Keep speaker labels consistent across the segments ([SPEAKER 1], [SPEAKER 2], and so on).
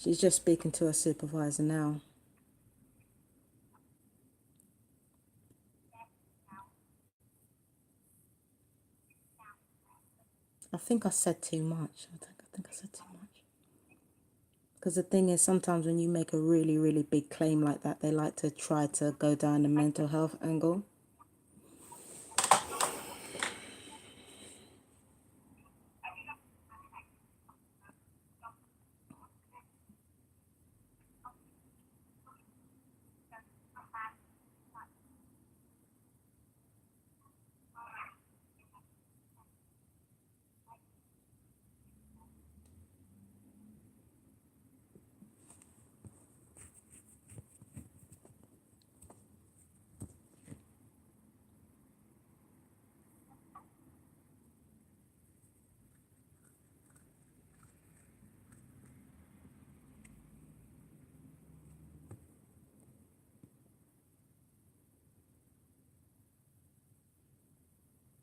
[SPEAKER 1] She's just speaking to her supervisor now. I think I said too much. I think I said too much. Because the thing is, sometimes when you make a really, really big claim like that, they like to try to go down the mental health angle.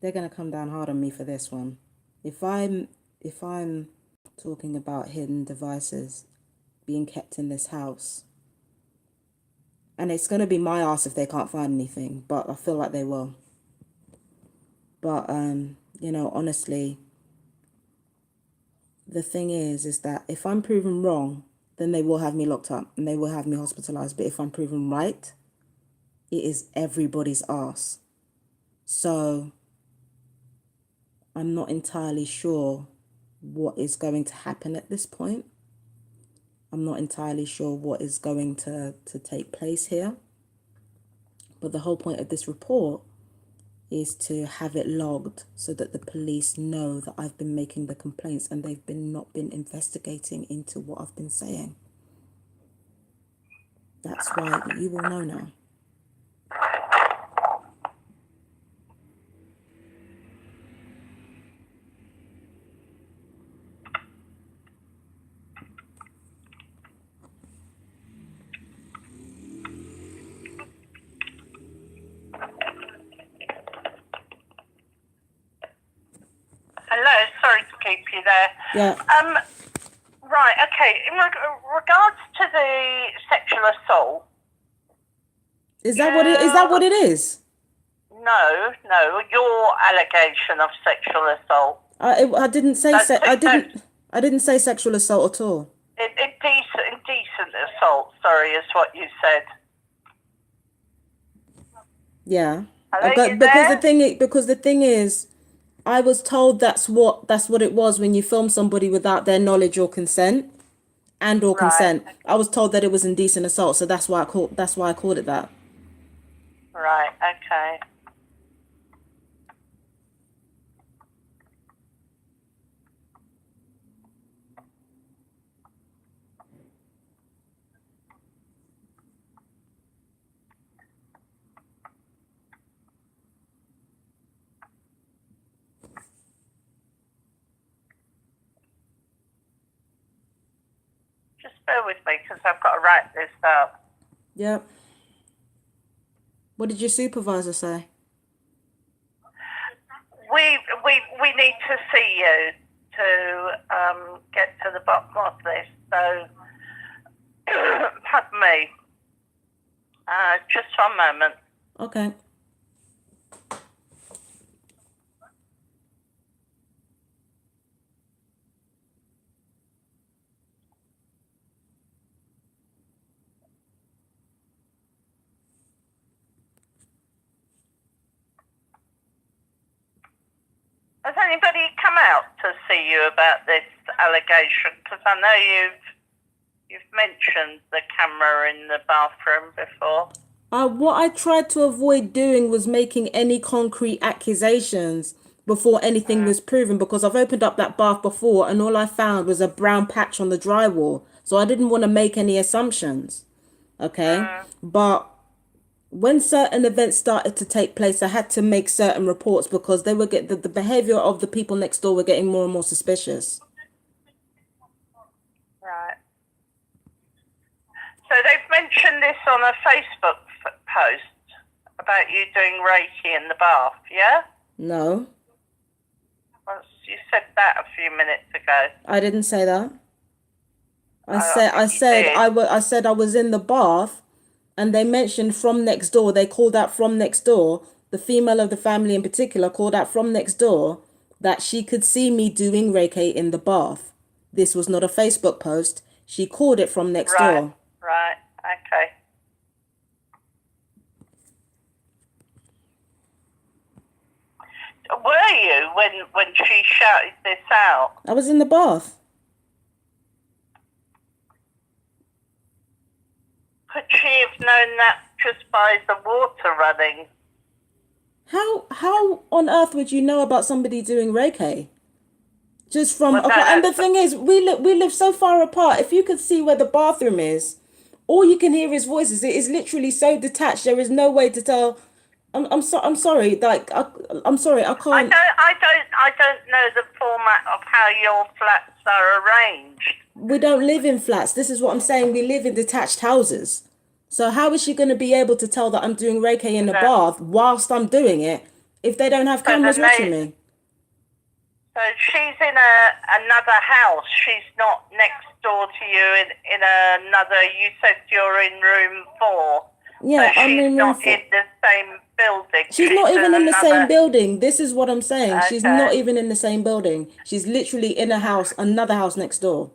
[SPEAKER 1] They're going to come down hard on me for this one. If I'm talking about hidden devices being kept in this house, and it's going to be my ass if they can't find anything, but I feel like they will. But you know, honestly, the thing is that if I'm proven wrong, then they will have me locked up and they will have me hospitalized. But if I'm proven right, it is everybody's ass. So I'm not entirely sure what is going to happen at this point. I'm not entirely sure what is going to take place here. But the whole point of this report is to have it logged so that the police know that I've been making the complaints and they've not been investigating into what I've been saying. That's why you will know now.
[SPEAKER 2] Hello, sorry to keep you there.
[SPEAKER 1] Yeah.
[SPEAKER 2] Right, okay. In regards to the sexual assault.
[SPEAKER 1] Is that what it is?
[SPEAKER 2] No, your allegation of sexual assault.
[SPEAKER 1] I didn't say I didn't say sexual assault at all.
[SPEAKER 2] Indecent assault, sorry, is what you said.
[SPEAKER 1] Yeah.
[SPEAKER 2] Hello,
[SPEAKER 1] Because the thing is, I was told that's what it was when you film somebody without their knowledge or consent consent. I was told that it was indecent assault, so that's why I called it that.
[SPEAKER 2] Right, okay. Just bear with me because I've got to write this up.
[SPEAKER 1] Yep. What did your supervisor say?
[SPEAKER 2] We need to see you to get to the bottom of this. So, pardon me. Just one moment.
[SPEAKER 1] Okay.
[SPEAKER 2] Has anybody come out to see you about this allegation? Because I know you've mentioned the camera in the bathroom before.
[SPEAKER 1] What I tried to avoid doing was making any concrete accusations before anything was proven, because I've opened up that bath before and all I found was a brown patch on the drywall. So I didn't want to make any assumptions. Okay. But when certain events started to take place, I had to make certain reports because they were the behavior of the people next door were getting more and more suspicious.
[SPEAKER 2] Right. So they've mentioned this on a Facebook post about you doing Reiki in the bath, yeah?
[SPEAKER 1] No.
[SPEAKER 2] Well, you said that a few minutes ago.
[SPEAKER 1] I didn't say that. I said
[SPEAKER 2] think you did.
[SPEAKER 1] I said I was in the bath, and they mentioned from next door. They called out from next door. The female of the family in particular called out from next door that she could see me doing Reiki in the bath. This was not a Facebook post. She called it from next
[SPEAKER 2] Right,
[SPEAKER 1] door.
[SPEAKER 2] right, okay. Were you when she shouted this out?
[SPEAKER 1] I was in the bath.
[SPEAKER 2] Could she have known that just by the water running?
[SPEAKER 1] How on earth would you know about somebody doing Reiki? Just from
[SPEAKER 2] Well, no,
[SPEAKER 1] and the
[SPEAKER 2] that's
[SPEAKER 1] thing is, we live so far apart. If you could see where the bathroom is, all you can hear is voices. It is literally so detached. There is no way to tell. I'm sorry. Like I'm sorry. I can't.
[SPEAKER 2] I don't know the format of how your flats are arranged.
[SPEAKER 1] We don't live in flats. This is what I'm saying. We live in detached houses. So how is she going to be able to tell that I'm doing Reiki in a
[SPEAKER 2] No.
[SPEAKER 1] bath whilst I'm doing it if they don't have
[SPEAKER 2] So
[SPEAKER 1] cameras watching me?
[SPEAKER 2] So she's in another house. She's not next door to you in another. You said you're in room 4.
[SPEAKER 1] Yeah,
[SPEAKER 2] so
[SPEAKER 1] I'm
[SPEAKER 2] she's
[SPEAKER 1] in room
[SPEAKER 2] not
[SPEAKER 1] 4.
[SPEAKER 2] in the same building.
[SPEAKER 1] She's not even in the
[SPEAKER 2] another.
[SPEAKER 1] same building. This is what I'm saying. She's not
[SPEAKER 2] Okay.
[SPEAKER 1] even in the same building. She's literally in a house, another house next door.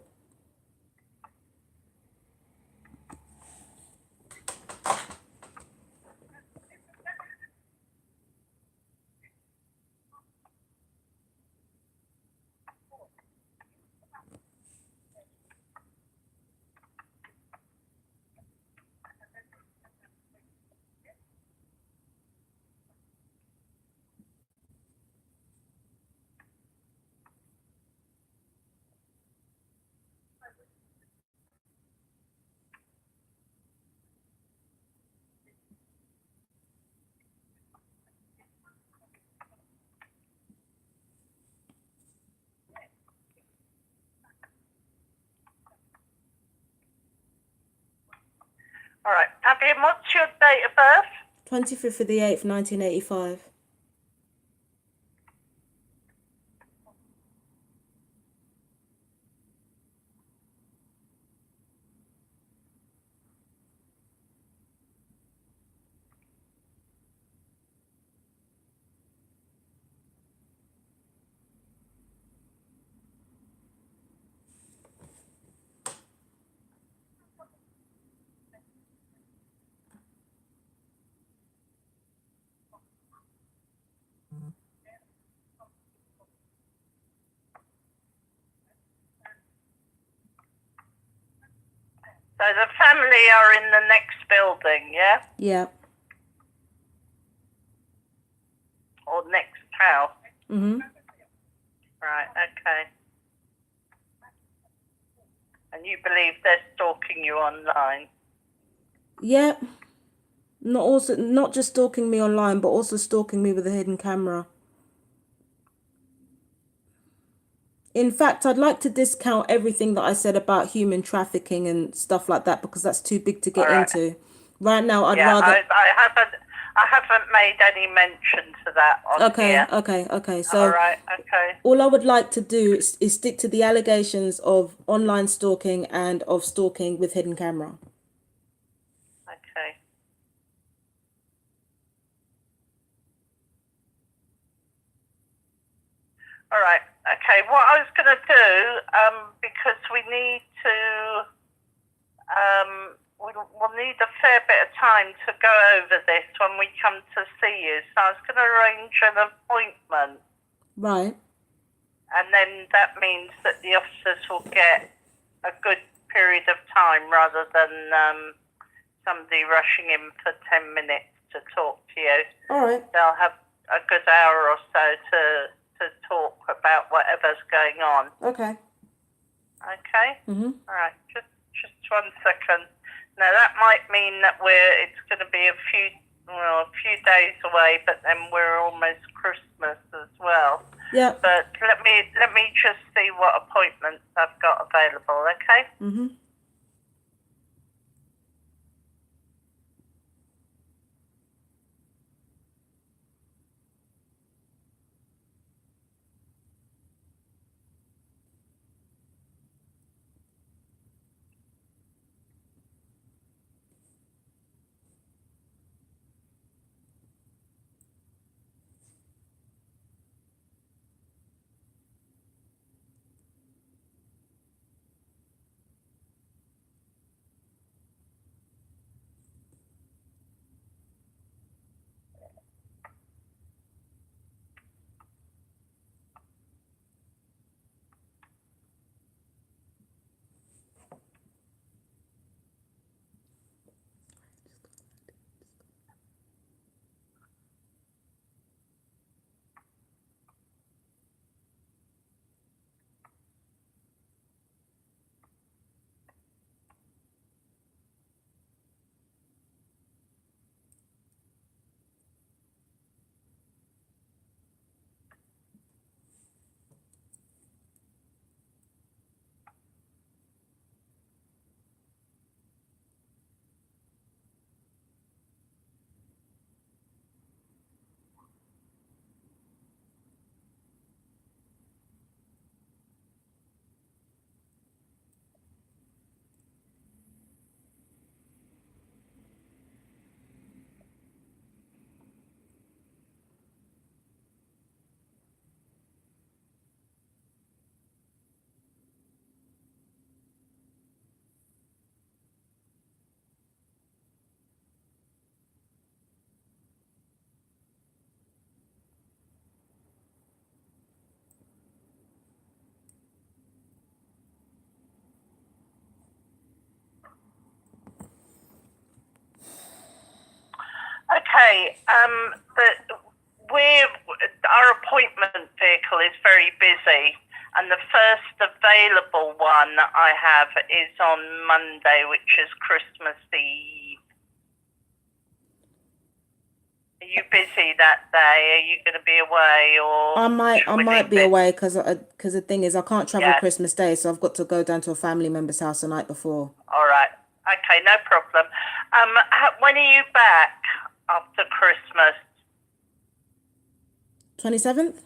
[SPEAKER 2] All right. Fabian, what's your date of birth?
[SPEAKER 1] 25th of the 8th, 1985.
[SPEAKER 2] So the family are in the next building, yeah?
[SPEAKER 1] Yeah.
[SPEAKER 2] Or next house?
[SPEAKER 1] Mhm.
[SPEAKER 2] Right, okay. And you believe they're stalking you online?
[SPEAKER 1] Yeah. Not just stalking me online, but also stalking me with a hidden camera. In fact, I'd like to discount everything that I said about human trafficking and stuff like that because that's too big to get into. Right now, I'd rather.
[SPEAKER 2] I haven't made any mention to that on here.
[SPEAKER 1] Okay. So,
[SPEAKER 2] all right, okay.
[SPEAKER 1] all I would like to do is stick to the allegations of online stalking and of stalking with hidden camera.
[SPEAKER 2] Okay. All right. Okay. What I was going to do, because we need to, we'll need a fair bit of time to go over this when we come to see you. So I was going to arrange an appointment.
[SPEAKER 1] Right.
[SPEAKER 2] And then that means that the officers will get a good period of time rather than somebody rushing in for 10 minutes to talk to you.
[SPEAKER 1] All right.
[SPEAKER 2] They'll have a good hour or so to talk about whatever's going on.
[SPEAKER 1] Okay.
[SPEAKER 2] Okay?
[SPEAKER 1] Mhm.
[SPEAKER 2] All right. Just 1 second. Now that might mean that it's going to be a few days away, but then we're almost Christmas as well.
[SPEAKER 1] Yeah.
[SPEAKER 2] But let me just see what appointments I've got available, okay?
[SPEAKER 1] Mhm.
[SPEAKER 2] Okay. Our appointment vehicle is very busy, and the first available one I have is on Monday, which is Christmas Eve. Are you busy that day? Are you going to be away, or
[SPEAKER 1] I might be away because the thing is I can't travel Christmas Day, so I've got to go down to a family member's house the night before.
[SPEAKER 2] All right. Okay, no problem. When are you back after Christmas?
[SPEAKER 1] 27th?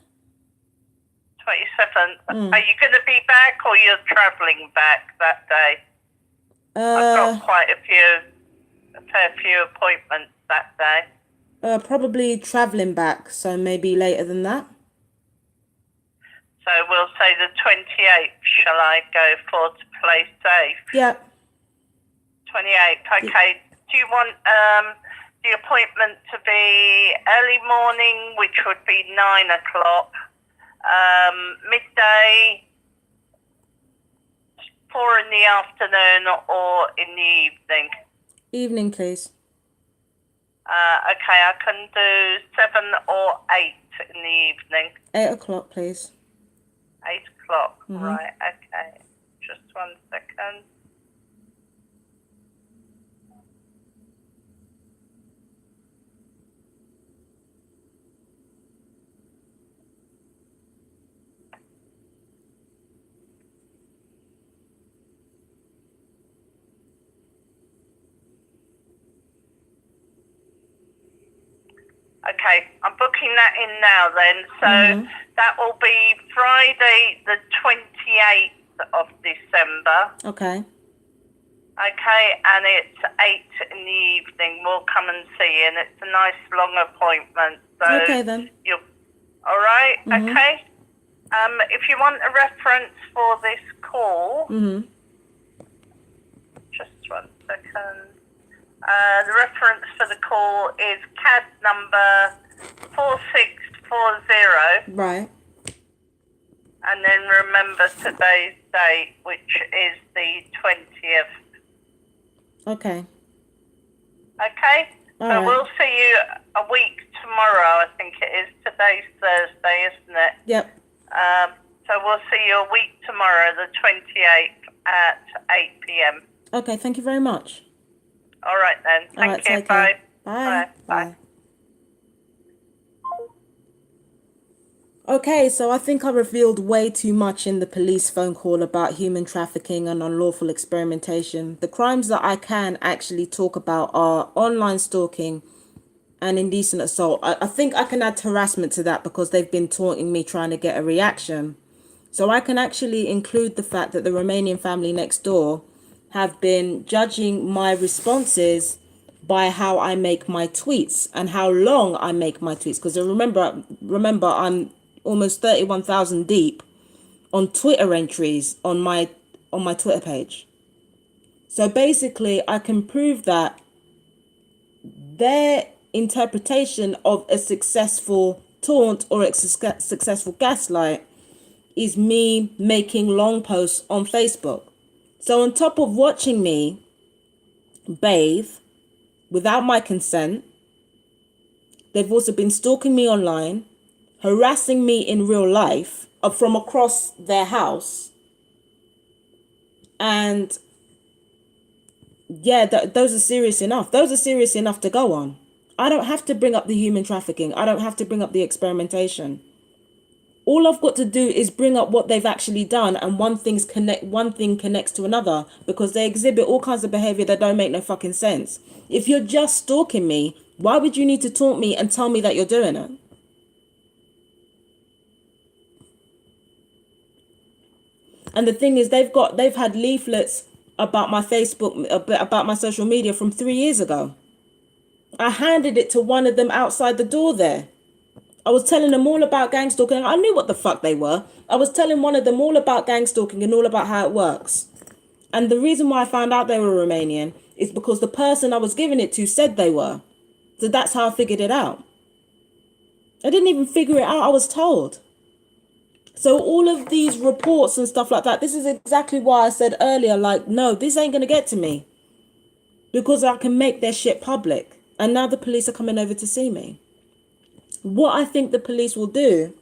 [SPEAKER 2] 27th. Are you going to be back, or you're travelling back that day? I've got quite a fair few appointments that day.
[SPEAKER 1] Probably travelling back, so maybe later than that.
[SPEAKER 2] So we'll say the 28th. Shall I go for to play safe?
[SPEAKER 1] Yeah.
[SPEAKER 2] 28th. Okay. Do you want the appointment to be early morning, which would be 9 o'clock, midday, 4 in the afternoon, or in the evening?
[SPEAKER 1] Evening, please.
[SPEAKER 2] Okay, I can do 7 or 8 in the evening.
[SPEAKER 1] 8 o'clock, please.
[SPEAKER 2] 8 o'clock, right, okay. Just 1 second. Okay, I'm booking that in now then. So that will be Friday the 28th of December.
[SPEAKER 1] Okay.
[SPEAKER 2] Okay, and it's 8 in the evening. We'll come and see you, and it's a nice long appointment. So
[SPEAKER 1] okay then.
[SPEAKER 2] You're, all right, okay. If you want a reference for this call, just 1 second. The reference for the call is CAD number 4640.
[SPEAKER 1] Right.
[SPEAKER 2] And then remember today's date, which is the 20th.
[SPEAKER 1] Okay.
[SPEAKER 2] Okay?
[SPEAKER 1] All
[SPEAKER 2] so
[SPEAKER 1] right.
[SPEAKER 2] we'll see you a week tomorrow, I think it is. Today's Thursday, isn't it?
[SPEAKER 1] Yep.
[SPEAKER 2] So we'll see you a week tomorrow, the 28th at 8 p.m.
[SPEAKER 1] Okay, thank you very much.
[SPEAKER 2] All right then. Thank you.
[SPEAKER 1] Take
[SPEAKER 2] Bye.
[SPEAKER 1] care. Bye.
[SPEAKER 2] Bye.
[SPEAKER 1] Okay, so I think I revealed way too much in the police phone call about human trafficking and unlawful experimentation. The crimes that I can actually talk about are online stalking and indecent assault. I think I can add harassment to that because they've been taunting me trying to get a reaction. So I can actually include the fact that the Romanian family next door have been judging my responses by how I make my tweets and how long I make my tweets. Because remember, I'm almost 31,000 deep on Twitter entries on my Twitter page. So basically, I can prove that their interpretation of a successful taunt or a successful gaslight is me making long posts on Facebook. So on top of watching me bathe without my consent, they've also been stalking me online, harassing me in real life from across their house. And yeah, those are serious enough. Those are serious enough to go on. I don't have to bring up the human trafficking. I don't have to bring up the experimentation. All I've got to do is bring up what they've actually done, and one thing connects to another, because they exhibit all kinds of behavior that don't make no fucking sense. If you're just stalking me, why would you need to taunt me and tell me that you're doing it? And the thing is, they've had leaflets about my Facebook, about my social media from 3 years ago. I handed it to one of them outside the door there. I was telling them all about gang stalking. I knew what the fuck they were. I was telling one of them all about gang stalking and all about how it works. And the reason why I found out they were Romanian is because the person I was giving it to said they were. So that's how I figured it out. I didn't even figure it out. I was told. So all of these reports and stuff like that, this is exactly why I said earlier, like, no, this ain't going to get to me. Because I can make their shit public. And now the police are coming over to see me. What I think the police will do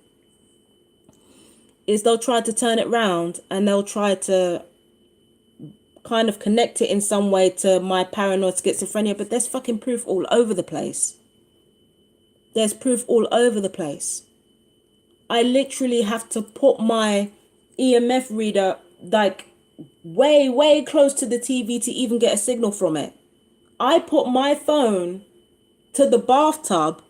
[SPEAKER 1] is they'll try to turn it round and they'll try to kind of connect it in some way to my paranoid schizophrenia, but there's fucking proof all over the place. There's proof all over the place. I literally have to put my EMF reader like way, way close to the TV to even get a signal from it. I put my phone to the bathtub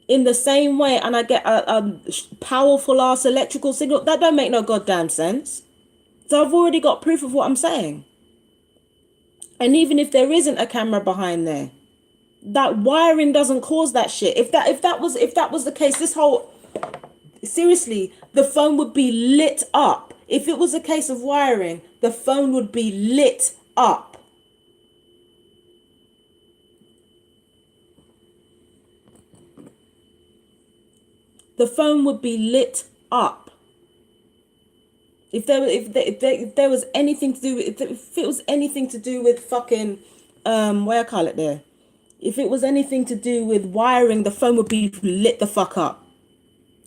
[SPEAKER 1] in the same way and I get a powerful ass electrical signal. That don't make no goddamn sense. So I've already got proof of what I'm saying. And even if there isn't a camera behind there, that wiring doesn't cause that shit. If that was the case, this whole, seriously, the phone would be lit up. If it was a case of wiring, the phone would be lit up. The phone would be lit up. If there was anything to do with, if it was anything to do with fucking what I call it there, if it was anything to do with wiring, the phone would be lit the fuck up.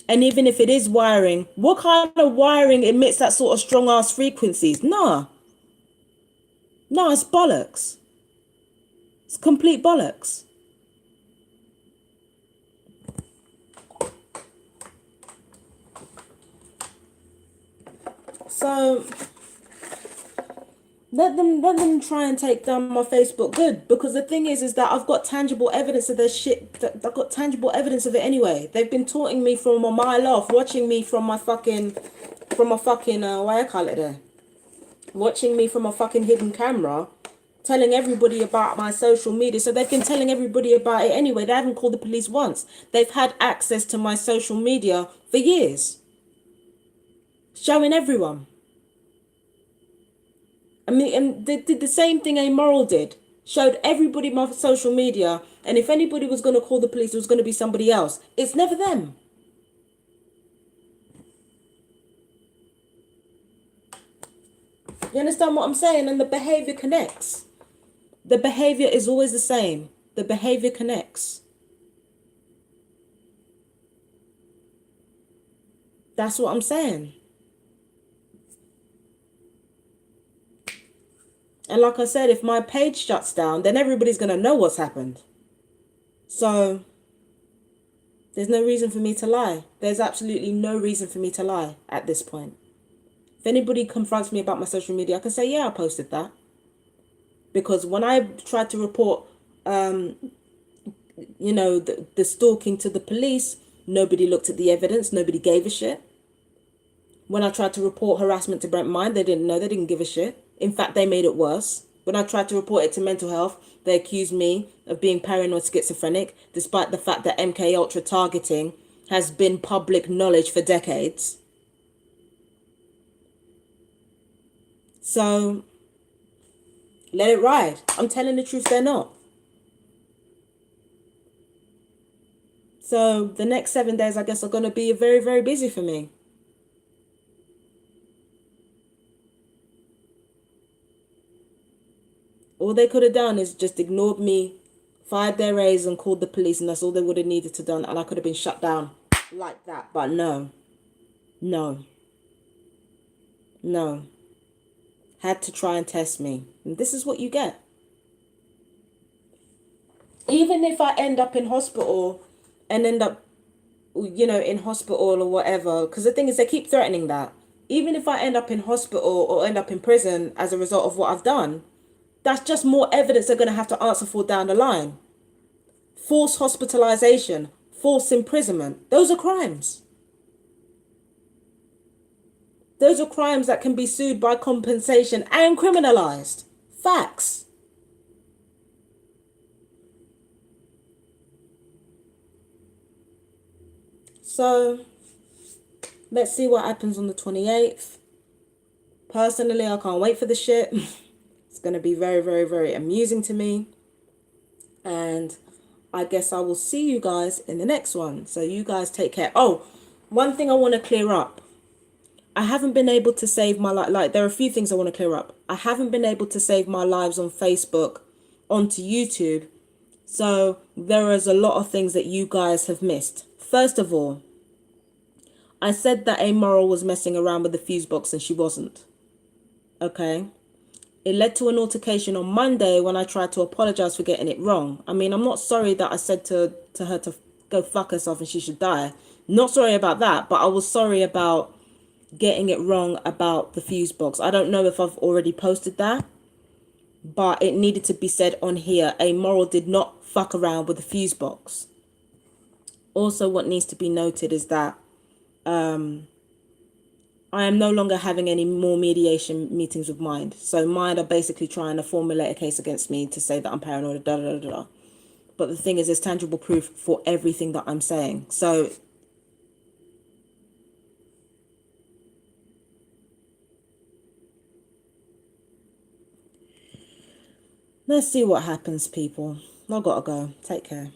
[SPEAKER 1] And even if it is wiring, what kind of wiring emits that sort of strong ass frequencies? Nah, it's bollocks. It's complete bollocks. So let them try and take down my Facebook. Good, because the thing is that I've got tangible evidence of their shit. I've got tangible evidence of it anyway. They've been taunting me from a mile off, watching me from my fucking, what I call it there, watching me from a fucking hidden camera, telling everybody about my social media. So they've been telling everybody about it anyway. They haven't called the police once. They've had access to my social media for years, showing everyone. I mean, and they did the same thing Amoral did. Showed everybody my social media, and if anybody was going to call the police, it was going to be somebody else. It's never them. You understand what I'm saying? And the behavior connects. The behavior is always the same. The behavior connects. That's what I'm saying. And like I said, if my page shuts down, then everybody's going to know what's happened. So there's no reason for me to lie. There's absolutely no reason for me to lie at this point. If anybody confronts me about my social media, I can say, yeah, I posted that. Because when I tried to report, the stalking to the police, nobody looked at the evidence. Nobody gave a shit. When I tried to report harassment to Brent Mind, they didn't know. They didn't give a shit. In fact, they made it worse. When I tried to report it to mental health, they accused me of being paranoid schizophrenic, despite the fact that MK Ultra targeting has been public knowledge for decades. So, let it ride. I'm telling the truth, they're not. So, the next 7 days, I guess, are going to be very, very busy for me. All they could have done is just ignored me, fired their rays and called the police, and that's all they would have needed to done, and I could have been shut down like that. But no. Had to try and test me. And this is what you get. Even if I end up in hospital and end up, in hospital or whatever, because the thing is, they keep threatening that. Even if I end up in hospital or end up in prison as a result of what I've done, that's just more evidence they're going to have to answer for down the line. Forced hospitalization, false imprisonment. Those are crimes. Those are crimes that can be sued by compensation and criminalized. Facts. So, let's see what happens on the 28th. Personally, I can't wait for the shit. It's going to be very, very, very amusing to me. And I guess I will see you guys in the next one. So you guys take care. Oh, one thing I want to clear up. I haven't been able to save my life. Like, there are a few things I want to clear up. I haven't been able to save my lives on Facebook onto YouTube So there is a lot of things that you guys have missed. First of all, I said that Amoral was messing around with the fuse box and she wasn't. Okay? It led to an altercation on Monday when I tried to apologize for getting it wrong. I mean, I'm not sorry that I said to her to go fuck herself and she should die. Not sorry about that, but I was sorry about getting it wrong about the fuse box. I don't know if I've already posted that, but it needed to be said on here. Amoral did not fuck around with the fuse box. Also, what needs to be noted is that I am no longer having any more mediation meetings with Mind. So Mind are basically trying to formulate a case against me to say that I'm paranoid, da da da da. But the thing is, there's tangible proof for everything that I'm saying. So let's see what happens, people. I gotta go. Take care.